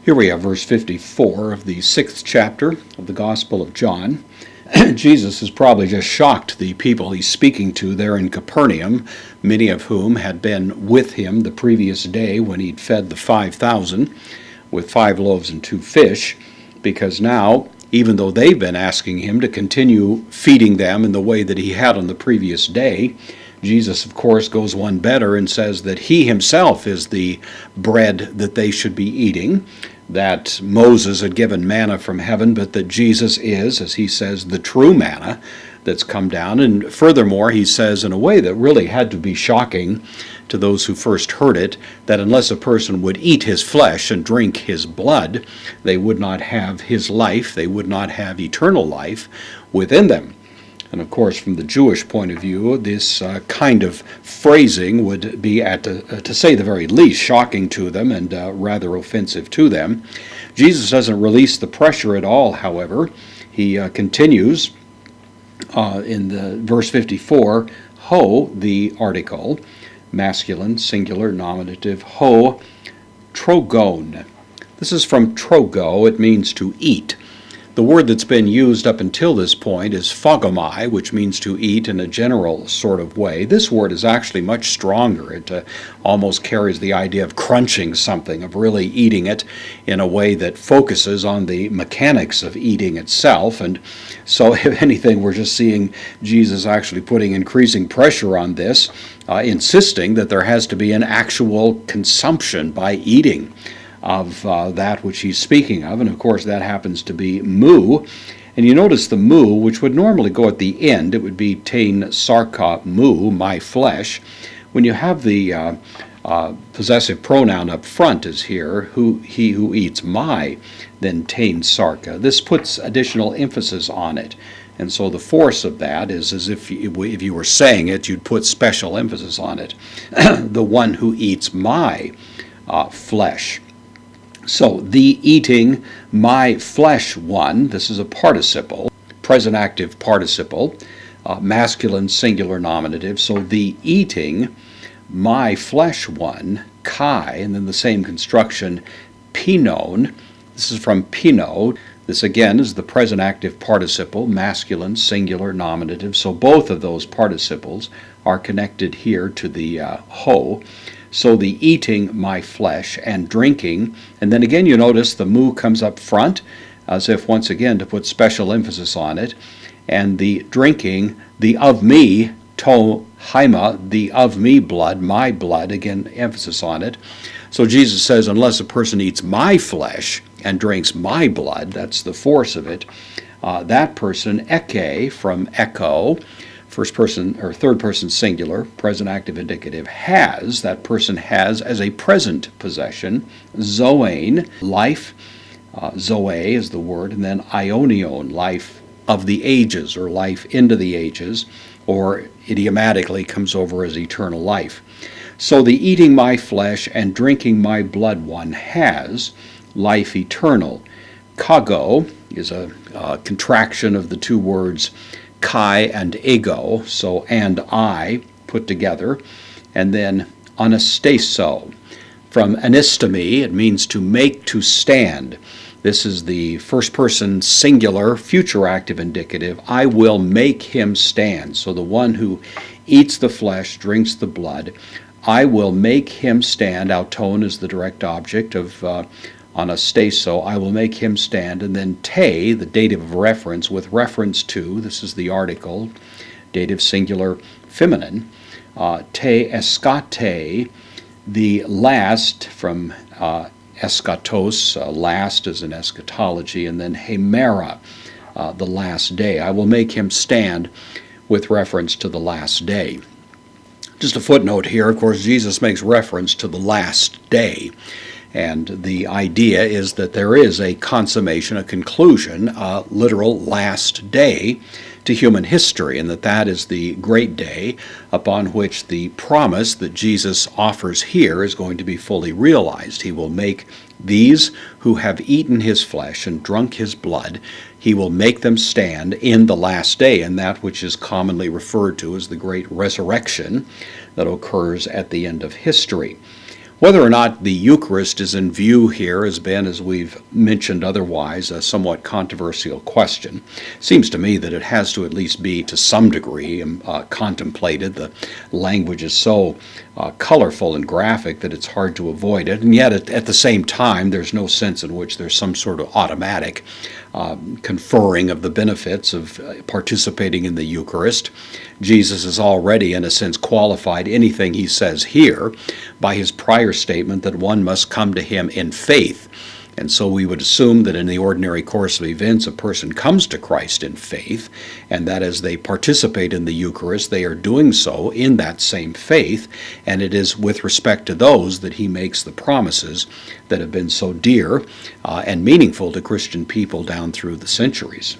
Here we have verse 54 of the 6th chapter of the Gospel of John. Jesus has probably just shocked the people he's speaking to there in Capernaum, many of whom had been with him the previous day when he'd fed the 5,000 with 5 loaves and 2 fish, because now, even though they've been asking him to continue feeding them in the way that he had on the previous day, Jesus, of course, goes one better and says that he himself is the bread that they should be eating, that Moses had given manna from heaven, but that Jesus is, as he says, the true manna that's come down. And furthermore, he says in a way that really had to be shocking to those who first heard it, that unless a person would eat his flesh and drink his blood, they would not have his life, they would not have eternal life within them. And of course, from the Jewish point of view, this kind of phrasing would be, to say the very least, shocking to them and rather offensive to them. Jesus doesn't release the pressure at all, however. He continues in the verse 54, ho, the article, masculine, singular, nominative, ho, trogon. This is from trogo. It means to eat. The word that's been used up until this point is phagomai, which means to eat in a general sort of way. This word is actually much stronger. It almost carries the idea of crunching something, of really eating it in a way that focuses on the mechanics of eating itself. And so, if anything, we're just seeing Jesus actually putting increasing pressure on this, insisting that there has to be an actual consumption by eating of that which he's speaking of, and of course that happens to be mu. And you notice the mu, which would normally go at the end, it would be tein sarka mu, my flesh. When you have the possessive pronoun up front is here, he who eats my, then tein sarka. This puts additional emphasis on it. And so the force of that is as if you were saying it, you'd put special emphasis on it. The one who eats my flesh. So, the eating my flesh one, this is a participle, present active participle, masculine singular nominative. So, the eating my flesh one, kai, and then the same construction, pinon. This is from pino. This again is the present active participle, masculine singular nominative. So, both of those participles are connected here to the ho. So the eating my flesh and drinking, and then again you notice the mu comes up front, as if once again to put special emphasis on it, and the drinking, the of me, to haima, the of me blood, my blood, again emphasis on it. So Jesus says, unless a person eats my flesh and drinks my blood, that's the force of it, that person, eke, from echo, first person or third person singular, present active indicative, has, that person has as a present possession, zoein, life, zoe is the word, and then ionion, life of the ages or life into the ages, or idiomatically comes over as eternal life. So the eating my flesh and drinking my blood one has life eternal. Kago is a contraction of the two words kai and ego, so and I put together, and then anastaso. From anistemi, it means to make, to stand. This is the first person singular future active indicative. I will make him stand. So the one who eats the flesh, drinks the blood, I will make him stand. Auton is the direct object of anastaso, I will make him stand, and then te, the dative of reference, with reference to, this is the article, dative singular feminine, te escate, the last, from eschatos, last is in eschatology, and then hemera, the last day. I will make him stand with reference to the last day. Just a footnote here, of course, Jesus makes reference to the last day. And the idea is that there is a consummation, a conclusion, a literal last day to human history, and that is the great day upon which the promise that Jesus offers here is going to be fully realized. He will make these who have eaten his flesh and drunk his blood, he will make them stand in the last day, and that which is commonly referred to as the great resurrection that occurs at the end of history. Whether or not the Eucharist is in view here has been, as we've mentioned otherwise, a somewhat controversial question. It seems to me that it has to at least be to some degree contemplated. The language is so colorful and graphic that it's hard to avoid it, and yet at the same time there's no sense in which there's some sort of automatic conferring of the benefits of participating in the Eucharist. Jesus has already, in a sense, qualified anything he says here by his prior statement that one must come to him in faith. And so we would assume that in the ordinary course of events, a person comes to Christ in faith, and that as they participate in the Eucharist, they are doing so in that same faith, and it is with respect to those that he makes the promises that have been so dear and meaningful to Christian people down through the centuries.